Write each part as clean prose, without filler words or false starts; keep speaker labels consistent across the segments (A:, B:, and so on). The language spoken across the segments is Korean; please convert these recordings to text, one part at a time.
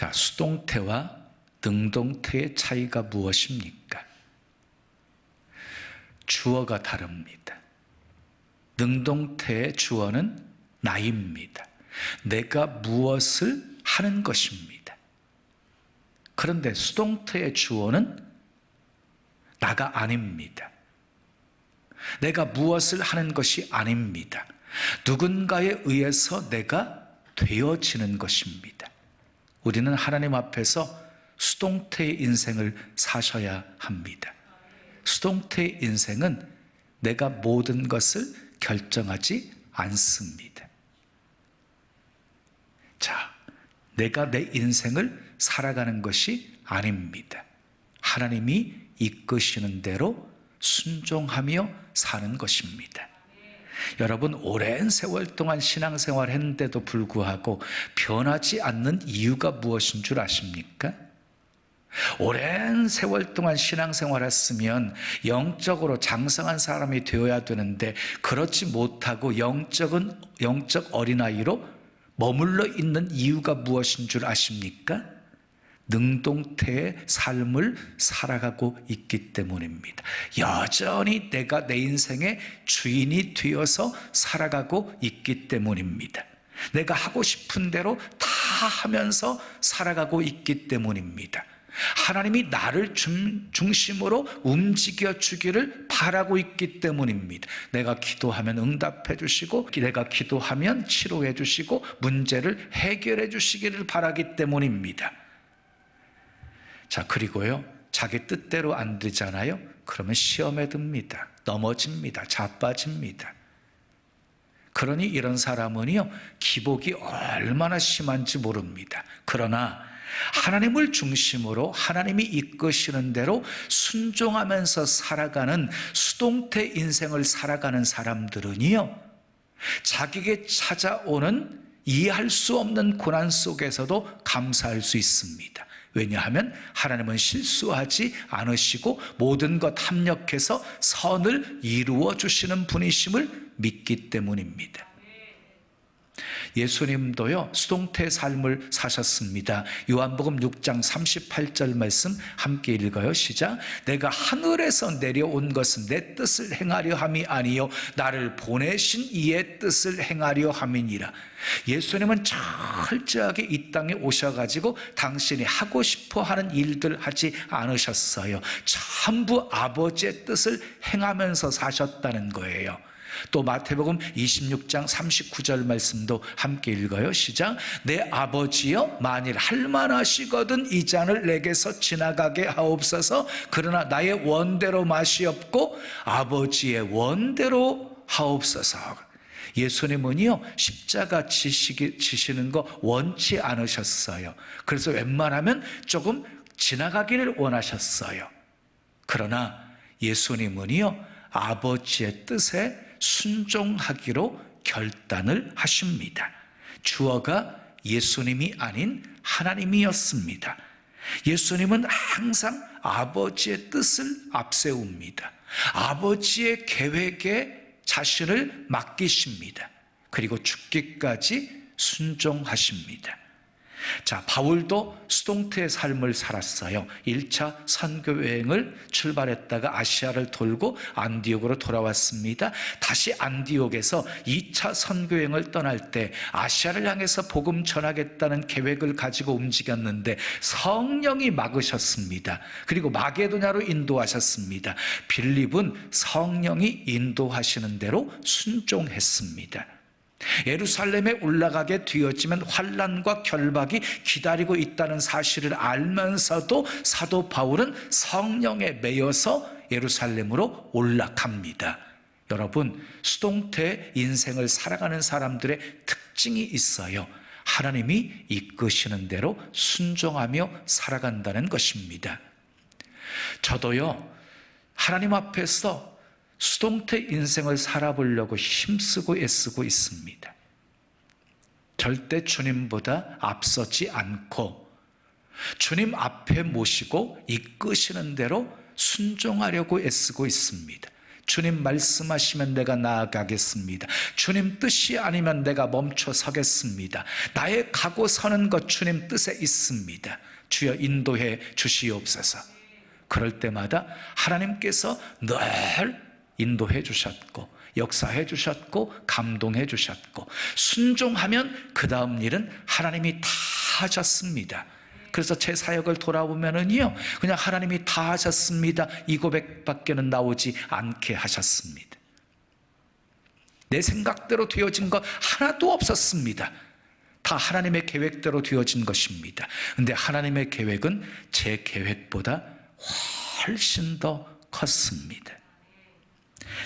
A: 자, 수동태와 능동태의 차이가 무엇입니까? 주어가 다릅니다. 능동태의 주어는 나입니다. 내가 무엇을 하는 것입니다. 그런데 수동태의 주어는 나가 아닙니다. 내가 무엇을 하는 것이 아닙니다. 누군가에 의해서 내가 되어지는 것입니다. 우리는 하나님 앞에서 수동태의 인생을 사셔야 합니다. 수동태의 인생은 내가 모든 것을 결정하지 않습니다. 자, 내가 내 인생을 살아가는 것이 아닙니다. 하나님이 이끄시는 대로 순종하며 사는 것입니다. 여러분, 오랜 세월 동안 신앙생활을 했는데도 불구하고 변하지 않는 이유가 무엇인 줄 아십니까? 오랜 세월 동안 신앙생활을 했으면 영적으로 장성한 사람이 되어야 되는데 그렇지 못하고 영적 어린아이로 머물러 있는 이유가 무엇인 줄 아십니까? 능동태의 삶을 살아가고 있기 때문입니다. 여전히 내가 내 인생의 주인이 되어서 살아가고 있기 때문입니다. 내가 하고 싶은 대로 다 하면서 살아가고 있기 때문입니다. 하나님이 나를 중심으로 움직여 주기를 바라고 있기 때문입니다. 내가 기도하면 응답해 주시고, 내가 기도하면 치료해 주시고, 문제를 해결해 주시기를 바라기 때문입니다. 자, 그리고요, 자기 뜻대로 안 되잖아요. 그러면 시험에 듭니다. 넘어집니다. 자빠집니다. 그러니 이런 사람은요, 기복이 얼마나 심한지 모릅니다. 그러나 하나님을 중심으로 하나님이 이끄시는 대로 순종하면서 살아가는 수동태 인생을 살아가는 사람들은요, 자기에게 찾아오는 이해할 수 없는 고난 속에서도 감사할 수 있습니다. 왜냐하면 하나님은 실수하지 않으시고 모든 것 합력해서 선을 이루어 주시는 분이심을 믿기 때문입니다. 예수님도요, 수동태의 삶을 사셨습니다. 요한복음 6장 38절 말씀 함께 읽어요. 시작. 내가 하늘에서 내려온 것은 내 뜻을 행하려 함이 아니요 나를 보내신 이의 뜻을 행하려 함이니라. 예수님은 철저하게 이 땅에 오셔가지고 당신이 하고 싶어 하는 일들 하지 않으셨어요. 전부 아버지의 뜻을 행하면서 사셨다는 거예요. 또 마태복음 26장 39절 말씀도 함께 읽어요. 시작. 내 아버지여, 만일 할만하시거든 이 잔을 내게서 지나가게 하옵소서. 그러나 나의 원대로 마시옵고 아버지의 원대로 하옵소서. 예수님은요, 십자가 지시는 거 원치 않으셨어요. 그래서 웬만하면 조금 지나가기를 원하셨어요. 그러나 예수님은요, 아버지의 뜻에 순종하기로 결단을 하십니다. 주어가 예수님이 아닌 하나님이었습니다. 예수님은 항상 아버지의 뜻을 앞세웁니다. 아버지의 계획에 자신을 맡기십니다. 그리고 죽기까지 순종하십니다. 자, 바울도 수동태의 삶을 살았어요. 1차 선교여행을 출발했다가 아시아를 돌고 안디옥으로 돌아왔습니다. 다시 안디옥에서 2차 선교여행을 떠날 때 아시아를 향해서 복음 전하겠다는 계획을 가지고 움직였는데 성령이 막으셨습니다. 그리고 마게도냐로 인도하셨습니다. 빌립은 성령이 인도하시는 대로 순종했습니다. 예루살렘에 올라가게 되었지만 환난과 결박이 기다리고 있다는 사실을 알면서도 사도 바울은 성령에 매여서 예루살렘으로 올라갑니다. 여러분, 수동태 인생을 살아가는 사람들의 특징이 있어요. 하나님이 이끄시는 대로 순종하며 살아간다는 것입니다. 저도요, 하나님 앞에서 수동태 인생을 살아보려고 힘쓰고 애쓰고 있습니다. 절대 주님보다 앞서지 않고 주님 앞에 모시고 이끄시는 대로 순종하려고 애쓰고 있습니다. 주님 말씀하시면 내가 나아가겠습니다. 주님 뜻이 아니면 내가 멈춰 서겠습니다. 나의 가고 서는 것 주님 뜻에 있습니다. 주여 인도해 주시옵소서. 그럴 때마다 하나님께서 늘 인도해 주셨고 역사해 주셨고 감동해 주셨고 순종하면 그 다음 일은 하나님이 다 하셨습니다. 그래서 제 사역을 돌아보면은요, 그냥 하나님이 다 하셨습니다 이 고백밖에는 나오지 않게 하셨습니다. 내 생각대로 되어진 것 하나도 없었습니다. 다 하나님의 계획대로 되어진 것입니다. 근데 하나님의 계획은 제 계획보다 훨씬 더 컸습니다.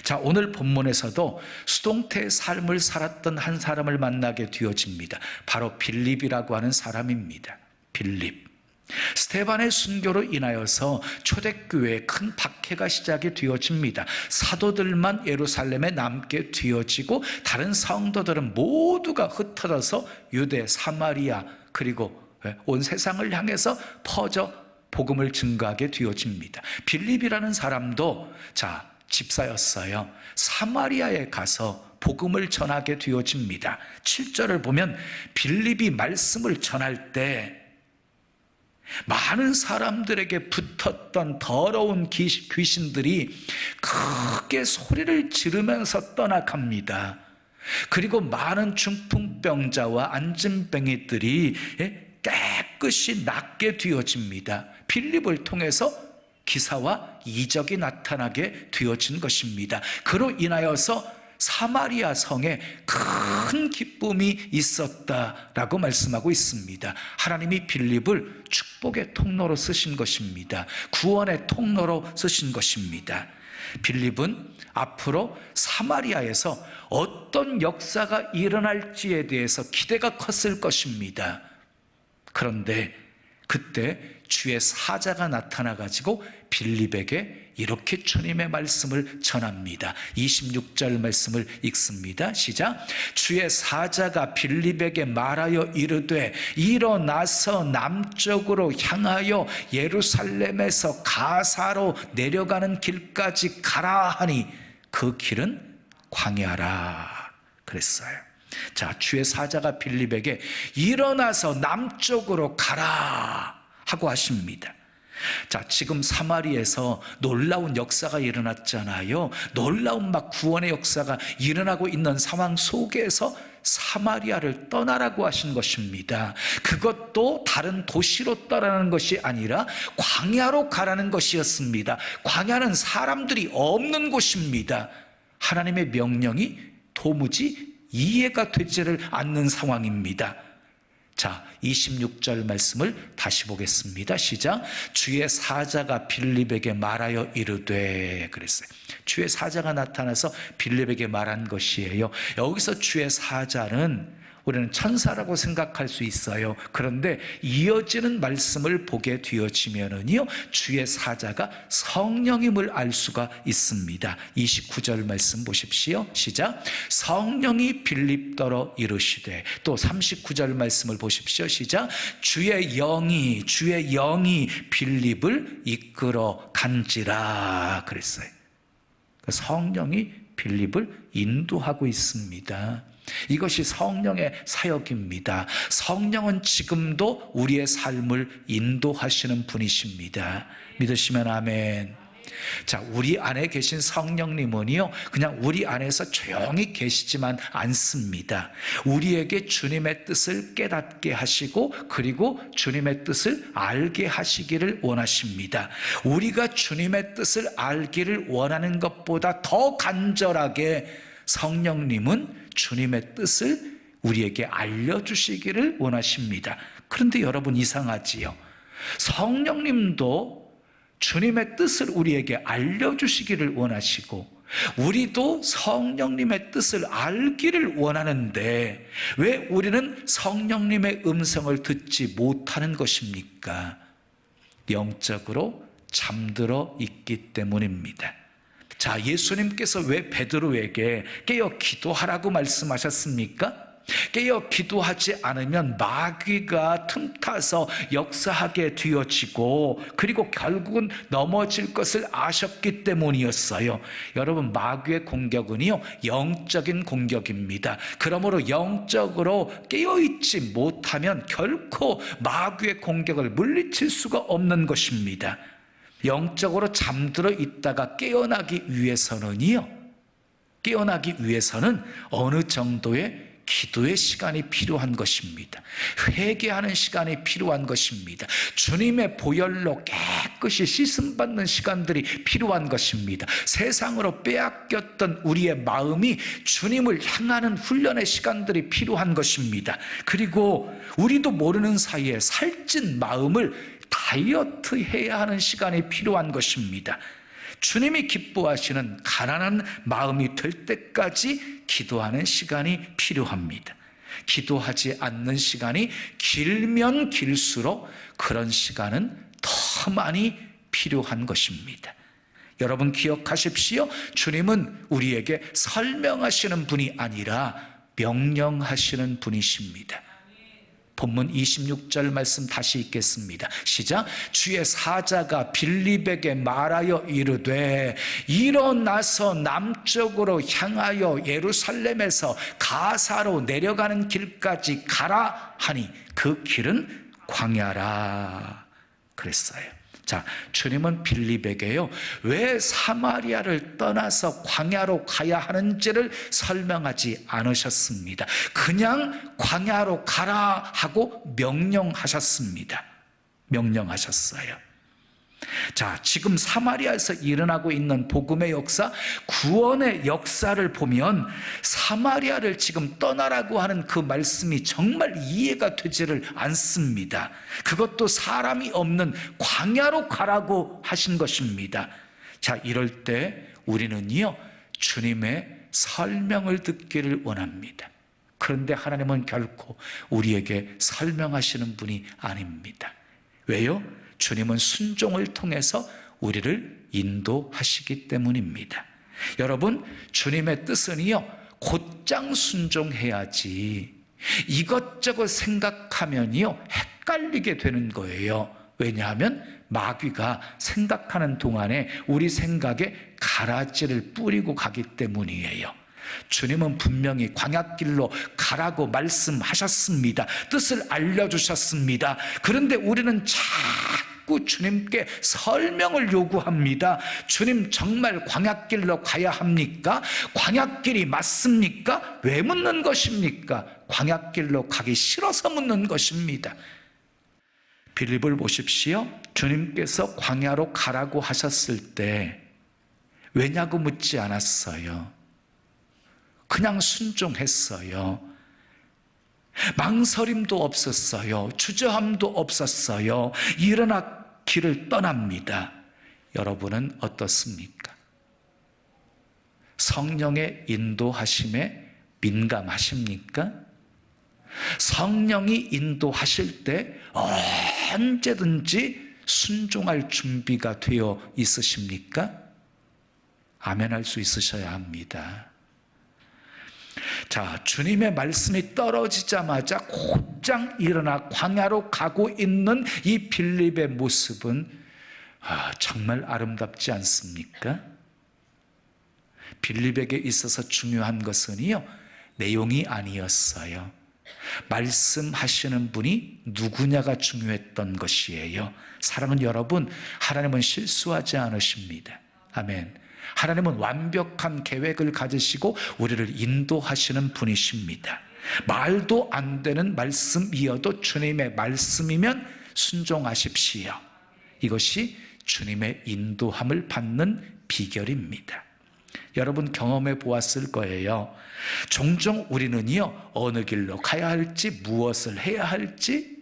A: 자, 오늘 본문에서도 수동태의 삶을 살았던 한 사람을 만나게 되어집니다. 바로 빌립이라고 하는 사람입니다. 빌립. 스데반의 순교로 인하여서 초대교회에 큰 박해가 시작이 되어집니다. 사도들만 예루살렘에 남게 되어지고 다른 성도들은 모두가 흩어져서 유대, 사마리아 그리고 온 세상을 향해서 퍼져 복음을 증거하게 되어집니다. 빌립이라는 사람도 집사였어요. 사마리아에 가서 복음을 전하게 되어집니다. 7절을 보면 빌립이 말씀을 전할 때 많은 사람들에게 붙었던 더러운 귀신들이 크게 소리를 지르면서 떠나갑니다. 그리고 많은 중풍병자와 안진뱅이들이 깨끗이 낫게 되어집니다. 빌립을 통해서 기사와 이적이 나타나게 되어진 것입니다. 그로 인하여서 사마리아 성에 큰 기쁨이 있었다라고 말씀하고 있습니다. 하나님이 빌립을 축복의 통로로 쓰신 것입니다. 구원의 통로로 쓰신 것입니다. 빌립은 앞으로 사마리아에서 어떤 역사가 일어날지에 대해서 기대가 컸을 것입니다. 그런데 그때 주의 사자가 나타나가지고 빌립에게 이렇게 주님의 말씀을 전합니다. 26절 말씀을 읽습니다. 시작. 주의 사자가 빌립에게 말하여 이르되 일어나서 남쪽으로 향하여 예루살렘에서 가사로 내려가는 길까지 가라 하니 그 길은 광야라 그랬어요. 자, 주의 사자가 빌립에게 일어나서 남쪽으로 가라 하고 하십니다. 자, 지금 사마리에서 놀라운 역사가 일어났잖아요. 놀라운 구원의 역사가 일어나고 있는 상황 속에서 사마리아를 떠나라고 하신 것입니다. 그것도 다른 도시로 떠나는 것이 아니라 광야로 가라는 것이었습니다. 광야는 사람들이 없는 곳입니다. 하나님의 명령이 도무지 이해가 되지를 않는 상황입니다. 자, 26절 말씀을 다시 보겠습니다. 시작. 주의 사자가 빌립에게 말하여 이르되 그랬어요. 주의 사자가 나타나서 빌립에게 말한 것이에요. 여기서 주의 사자는 우리는 천사라고 생각할 수 있어요. 그런데 이어지는 말씀을 보게 되어지면은요, 주의 사자가 성령임을 알 수가 있습니다. 29절 말씀 보십시오. 시작. 성령이 빌립더러 이르시되, 또 39절 말씀을 보십시오. 시작. 주의 영이 빌립을 이끌어 간지라 그랬어요. 성령이 빌립을 인도하고 있습니다. 이것이 성령의 사역입니다. 성령은 지금도 우리의 삶을 인도하시는 분이십니다. 믿으시면 아멘. 자, 우리 안에 계신 성령님은요, 그냥 우리 안에서 조용히 계시지만 않습니다. 우리에게 주님의 뜻을 깨닫게 하시고, 그리고 주님의 뜻을 알게 하시기를 원하십니다. 우리가 주님의 뜻을 알기를 원하는 것보다 더 간절하게 성령님은 주님의 뜻을 우리에게 알려주시기를 원하십니다. 그런데 여러분, 이상하지요? 성령님도 주님의 뜻을 우리에게 알려주시기를 원하시고, 우리도 성령님의 뜻을 알기를 원하는데 왜 우리는 성령님의 음성을 듣지 못하는 것입니까? 영적으로 잠들어 있기 때문입니다. 자, 예수님께서 왜 베드로에게 깨어 기도하라고 말씀하셨습니까? 깨어 기도하지 않으면 마귀가 틈타서 역사하게 되어지고, 그리고 결국은 넘어질 것을 아셨기 때문이었어요. 여러분, 마귀의 공격은요, 영적인 공격입니다. 그러므로 영적으로 깨어있지 못하면 결코 마귀의 공격을 물리칠 수가 없는 것입니다. 영적으로 잠들어 있다가 깨어나기 위해서는 어느 정도의 기도의 시간이 필요한 것입니다. 회개하는 시간이 필요한 것입니다. 주님의 보혈로 깨끗이 씻음받는 시간들이 필요한 것입니다. 세상으로 빼앗겼던 우리의 마음이 주님을 향하는 훈련의 시간들이 필요한 것입니다. 그리고 우리도 모르는 사이에 살찐 마음을 다이어트 해야 하는 시간이 필요한 것입니다. 주님이 기뻐하시는 가난한 마음이 될 때까지 기도하는 시간이 필요합니다. 기도하지 않는 시간이 길면 길수록 그런 시간은 더 많이 필요한 것입니다. 여러분 기억하십시오. 주님은 우리에게 설명하시는 분이 아니라 명령하시는 분이십니다. 본문 26절 말씀 다시 읽겠습니다. 시작. 주의 사자가 빌립에게 말하여 이르되 일어나서 남쪽으로 향하여 예루살렘에서 가사로 내려가는 길까지 가라 하니 그 길은 광야라 그랬어요. 자, 주님은 빌립에게요, 왜 사마리아를 떠나서 광야로 가야 하는지를 설명하지 않으셨습니다. 그냥 광야로 가라 하고 명령하셨습니다. 명령하셨어요. 자, 지금 사마리아에서 일어나고 있는 복음의 역사, 구원의 역사를 보면 사마리아를 지금 떠나라고 하는 그 말씀이 정말 이해가 되지를 않습니다. 그것도 사람이 없는 광야로 가라고 하신 것입니다. 자, 이럴 때 우리는요, 주님의 설명을 듣기를 원합니다. 그런데 하나님은 결코 우리에게 설명하시는 분이 아닙니다. 왜요? 주님은 순종을 통해서 우리를 인도하시기 때문입니다. 여러분, 주님의 뜻은요, 곧장 순종해야지 이것저것 생각하면요 헷갈리게 되는 거예요. 왜냐하면 마귀가 생각하는 동안에 우리 생각에 가라지를 뿌리고 가기 때문이에요. 주님은 분명히 광야길로 가라고 말씀하셨습니다. 뜻을 알려주셨습니다. 그런데 우리는 자꾸 주님께 설명을 요구합니다. 주님, 정말 광야길로 가야 합니까? 광야길이 맞습니까? 왜 묻는 것입니까? 광야길로 가기 싫어서 묻는 것입니다. 빌립을 보십시오. 주님께서 광야로 가라고 하셨을 때 왜냐고 묻지 않았어요. 그냥 순종했어요. 망설임도 없었어요. 주저함도 없었어요. 일어나 길을 떠납니다. 여러분은 어떻습니까? 성령의 인도하심에 민감하십니까? 성령이 인도하실 때 언제든지 순종할 준비가 되어 있으십니까? 아멘할 수 있으셔야 합니다. 자, 주님의 말씀이 떨어지자마자 곧장 일어나 광야로 가고 있는 이 빌립의 모습은 정말 아름답지 않습니까? 빌립에게 있어서 중요한 것은요, 내용이 아니었어요. 말씀하시는 분이 누구냐가 중요했던 것이에요. 사랑하는 여러분, 하나님은 실수하지 않으십니다. 아멘. 하나님은 완벽한 계획을 가지시고 우리를 인도하시는 분이십니다. 말도 안 되는 말씀이어도 주님의 말씀이면 순종하십시오. 이것이 주님의 인도함을 받는 비결입니다. 여러분 경험해 보았을 거예요. 종종 우리는요, 어느 길로 가야 할지, 무엇을 해야 할지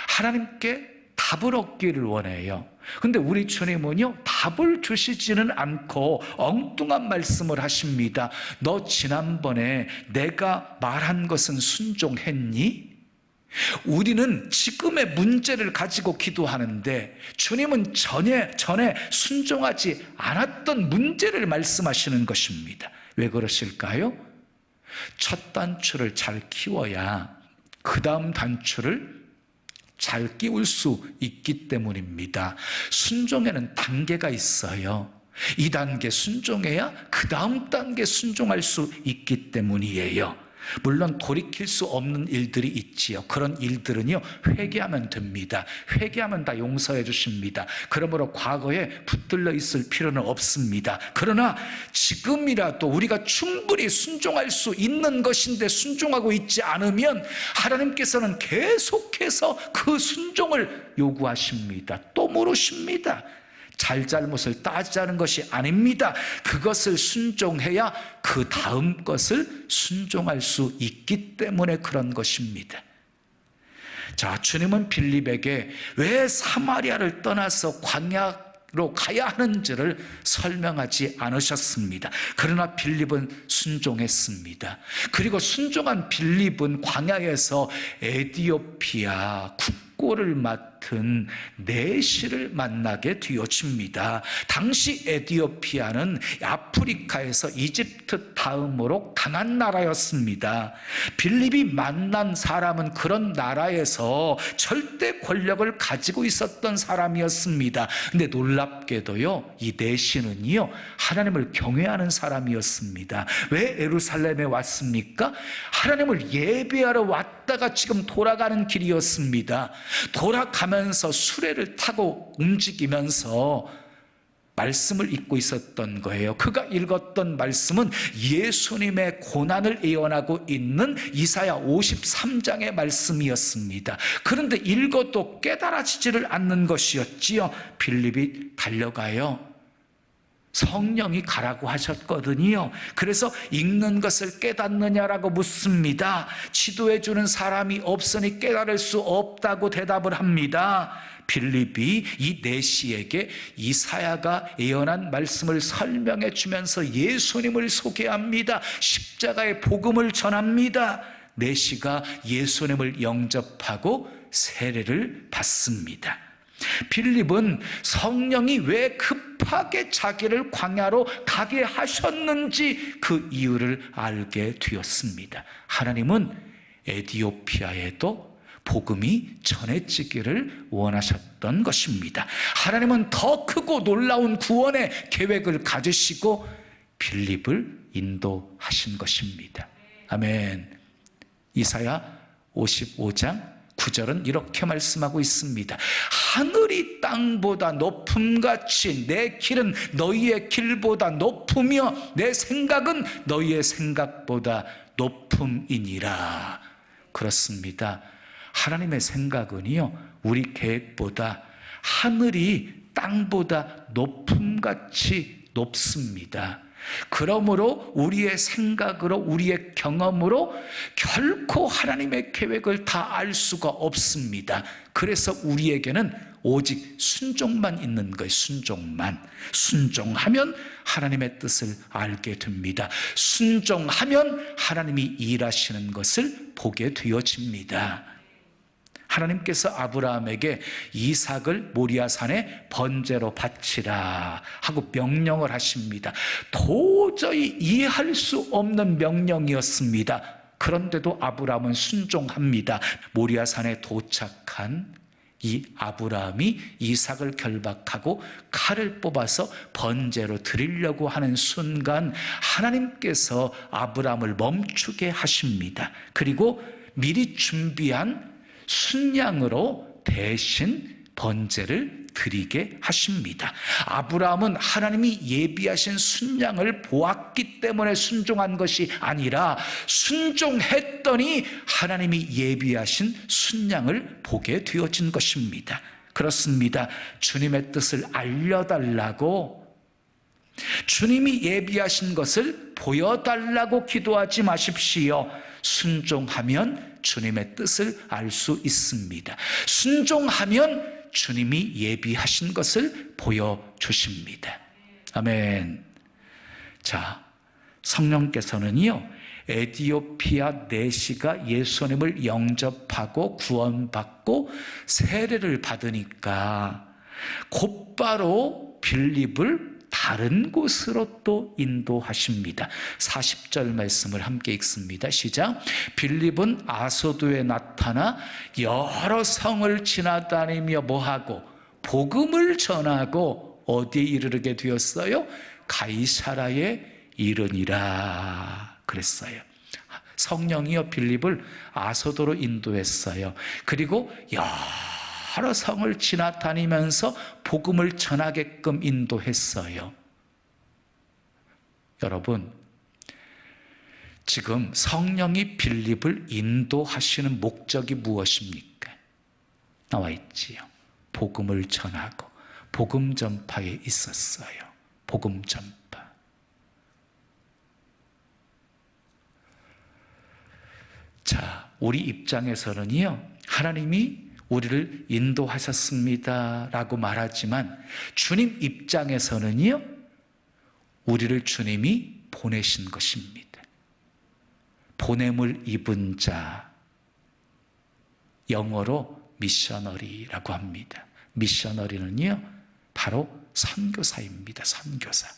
A: 하나님께 답을 얻기를 원해요. 근데 우리 주님은요, 답을 주시지는 않고 엉뚱한 말씀을 하십니다. 너 지난번에 내가 말한 것은 순종했니? 우리는 지금의 문제를 가지고 기도하는데 주님은 전에 순종하지 않았던 문제를 말씀하시는 것입니다. 왜 그러실까요? 첫 단추를 잘 키워야 그 다음 단추를 잘 끼울 수 있기 때문입니다. 순종에는 단계가 있어요. 2단계 순종해야 그 다음 단계 순종할 수 있기 때문이에요. 물론 돌이킬 수 없는 일들이 있지요. 그런 일들은요, 회개하면 됩니다. 회개하면 다 용서해 주십니다. 그러므로 과거에 붙들려 있을 필요는 없습니다. 그러나 지금이라도 우리가 충분히 순종할 수 있는 것인데 순종하고 있지 않으면 하나님께서는 계속해서 그 순종을 요구하십니다. 또 물으십니다. 잘잘못을 따지자는 것이 아닙니다. 그것을 순종해야 그 다음 것을 순종할 수 있기 때문에 그런 것입니다. 자, 주님은 빌립에게 왜 사마리아를 떠나서 광야로 가야 하는지를 설명하지 않으셨습니다. 그러나 빌립은 순종했습니다. 그리고 순종한 빌립은 광야에서 에디오피아 국고를 맡은 내시를 만나게 되어집니다. 당시 에디오피아는 아프리카에서 이집트 다음으로 강한 나라였습니다. 빌립이 만난 사람은 그런 나라에서 절대 권력을 가지고 있었던 사람이었습니다. 근데 놀랍게도요, 이 내시는요, 하나님을 경외하는 사람이었습니다. 왜 예루살렘에 왔습니까? 하나님을 예배하러 왔다가 지금 돌아가는 길이었습니다. 돌아가면서 수레를 타고 움직이면서 말씀을 읽고 있었던 거예요. 그가 읽었던 말씀은 예수님의 고난을 예언하고 있는 이사야 53장의 말씀이었습니다. 그런데 읽어도 깨달아지지를 않는 것이었지요. 빌립이 달려가요. 성령이 가라고 하셨거든요. 그래서 읽는 것을 깨닫느냐라고 묻습니다. 지도해 주는 사람이 없으니 깨달을 수 없다고 대답을 합니다. 빌립이 이 내시에게 이사야가 예언한 말씀을 설명해 주면서 예수님을 소개합니다. 십자가의 복음을 전합니다. 내시가 예수님을 영접하고 세례를 받습니다. 빌립은 성령이 왜 급하게 자기를 광야로 가게 하셨는지 그 이유를 알게 되었습니다. 하나님은 에디오피아에도 복음이 전해지기를 원하셨던 것입니다. 하나님은 더 크고 놀라운 구원의 계획을 가지시고 빌립을 인도하신 것입니다. 아멘. 이사야 55장 9절은 이렇게 말씀하고 있습니다. 하늘이 땅보다 높음같이 내 길은 너희의 길보다 높으며 내 생각은 너희의 생각보다 높음이니라. 그렇습니다. 하나님의 생각은요, 우리 계획보다 하늘이 땅보다 높음같이 높습니다. 그러므로 우리의 생각으로, 우리의 경험으로 결코 하나님의 계획을 다 알 수가 없습니다. 그래서 우리에게는 오직 순종만 있는 거예요. 순종하면 하나님의 뜻을 알게 됩니다. 순종하면 하나님이 일하시는 것을 보게 되어집니다. 하나님께서 아브라함에게 이삭을 모리아산에 번제로 바치라 하고 명령을 하십니다. 도저히 이해할 수 없는 명령이었습니다. 그런데도 아브라함은 순종합니다. 모리아산에 도착한 이 아브라함이 이삭을 결박하고 칼을 뽑아서 번제로 드리려고 하는 순간 하나님께서 아브라함을 멈추게 하십니다. 그리고 미리 준비한 순양으로 대신 번제를 드리게 하십니다. 아브라함은 하나님이 예비하신 순양을 보았기 때문에 순종한 것이 아니라 순종했더니 하나님이 예비하신 순양을 보게 되어진 것입니다. 그렇습니다. 주님의 뜻을 알려달라고, 주님이 예비하신 것을 보여달라고 기도하지 마십시오. 순종하면 주님의 뜻을 알 수 있습니다. 순종하면 주님이 예비하신 것을 보여주십니다. 아멘. 자, 성령께서는요, 에디오피아 내시가 예수님을 영접하고 구원받고 세례를 받으니까 곧바로 빌립을 다른 곳으로 또 인도하십니다. 40절 말씀을 함께 읽습니다. 시작. 빌립은 아소도에 나타나 여러 성을 지나다니며 뭐하고 복음을 전하고 어디에 이르게 되었어요? 가이사라에 이르니라 그랬어요. 성령이요 빌립을 아소도로 인도했어요. 그리고 여러 성을 지나다니면서 복음을 전하게끔 인도했어요. 여러분, 지금 성령이 빌립을 인도하시는 목적이 무엇입니까? 나와 있지요. 복음을 전하고 복음 전파에 있었어요. 복음 전파. 자, 우리 입장에서는요, 하나님이 우리를 인도하셨습니다 라고 말하지만 주님 입장에서는요, 우리를 주님이 보내신 것입니다. 보냄을 입은 자, 영어로 미셔너리라고 합니다. 미셔너리는요, 바로 선교사입니다. 선교사.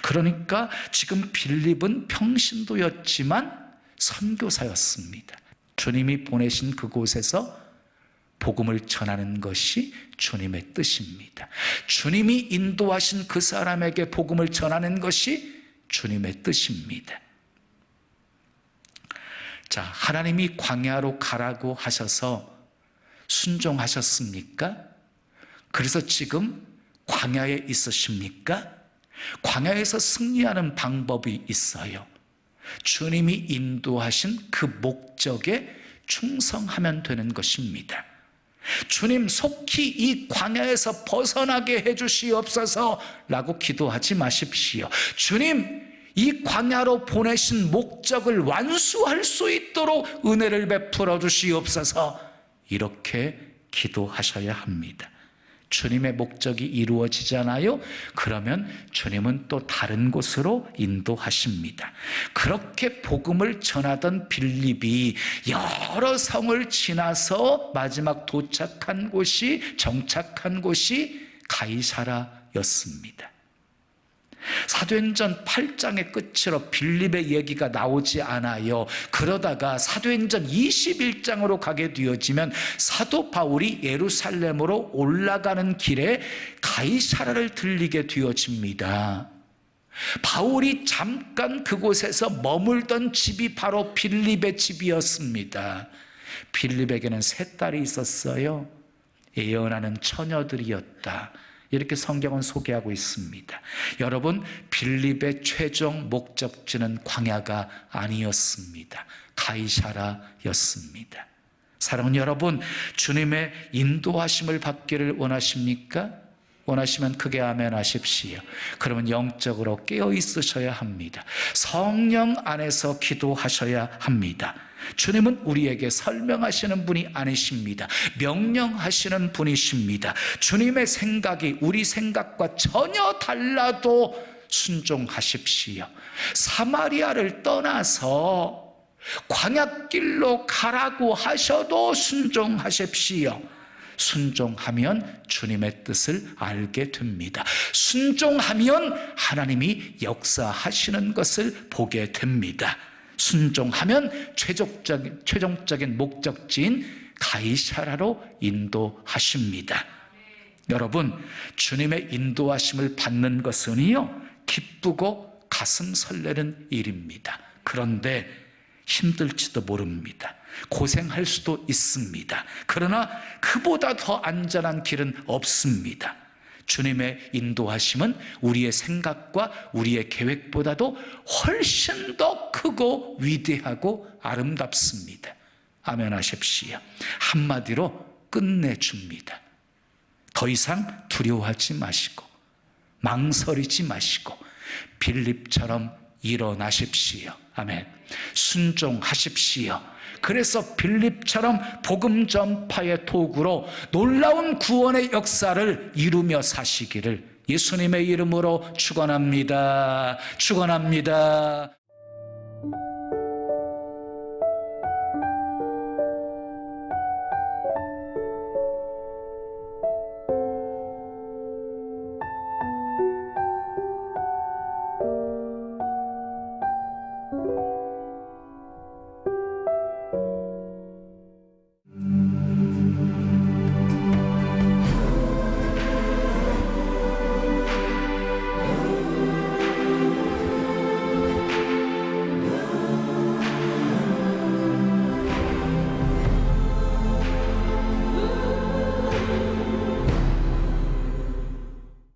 A: 그러니까 지금 빌립은 평신도였지만 선교사였습니다. 주님이 보내신 그곳에서 복음을 전하는 것이 주님의 뜻입니다. 주님이 인도하신 그 사람에게 복음을 전하는 것이 주님의 뜻입니다. 자, 하나님이 광야로 가라고 하셔서 순종하셨습니까? 그래서 지금 광야에 있으십니까? 광야에서 승리하는 방법이 있어요. 주님이 인도하신 그 목적에 충성하면 되는 것입니다. 주님 속히 이 광야에서 벗어나게 해주시옵소서 라고 기도하지 마십시오. 주님, 이 광야로 보내신 목적을 완수할 수 있도록 은혜를 베풀어 주시옵소서, 이렇게 기도하셔야 합니다. 주님의 목적이 이루어지잖아요. 그러면 주님은 또 다른 곳으로 인도하십니다. 그렇게 복음을 전하던 빌립이 여러 성을 지나서 마지막 도착한 곳이, 정착한 곳이 가이사라였습니다. 사도행전 8장의 끝으로 빌립의 얘기가 나오지 않아요. 그러다가 사도행전 21장으로 가게 되어지면 사도 바울이 예루살렘으로 올라가는 길에 가이사라를 들리게 되어집니다. 바울이 잠깐 그곳에서 머물던 집이 바로 빌립의 집이었습니다. 빌립에게는 세 딸이 있었어요. 애연하는 처녀들이었다. 이렇게 성경은 소개하고 있습니다. 여러분, 빌립의 최종 목적지는 광야가 아니었습니다. 가이사라였습니다. 사랑하는 여러분, 주님의 인도하심을 받기를 원하십니까? 원하시면 크게 아멘 하십시오. 그러면 영적으로 깨어 있으셔야 합니다. 성령 안에서 기도하셔야 합니다. 주님은 우리에게 설명하시는 분이 아니십니다. 명령하시는 분이십니다. 주님의 생각이 우리 생각과 전혀 달라도 순종하십시오. 사마리아를 떠나서 광야길로 가라고 하셔도 순종하십시오. 순종하면 주님의 뜻을 알게 됩니다. 순종하면 하나님이 역사하시는 것을 보게 됩니다. 순종하면 최종적인 목적지인 가이사라로 인도하십니다. 여러분, 주님의 인도하심을 받는 것은요, 기쁘고 가슴 설레는 일입니다. 그런데 힘들지도 모릅니다. 고생할 수도 있습니다. 그러나 그보다 더 안전한 길은 없습니다. 주님의 인도하심은 우리의 생각과 우리의 계획보다도 훨씬 더 크고 위대하고 아름답습니다. 아멘 하십시오. 한마디로 끝내줍니다. 더 이상 두려워하지 마시고 망설이지 마시고 빌립처럼 일어나십시오. 아멘. 순종하십시오. 그래서 빌립처럼 복음 전파의 도구로 놀라운 구원의 역사를 이루며 사시기를 예수님의 이름으로 축원합니다. 축원합니다.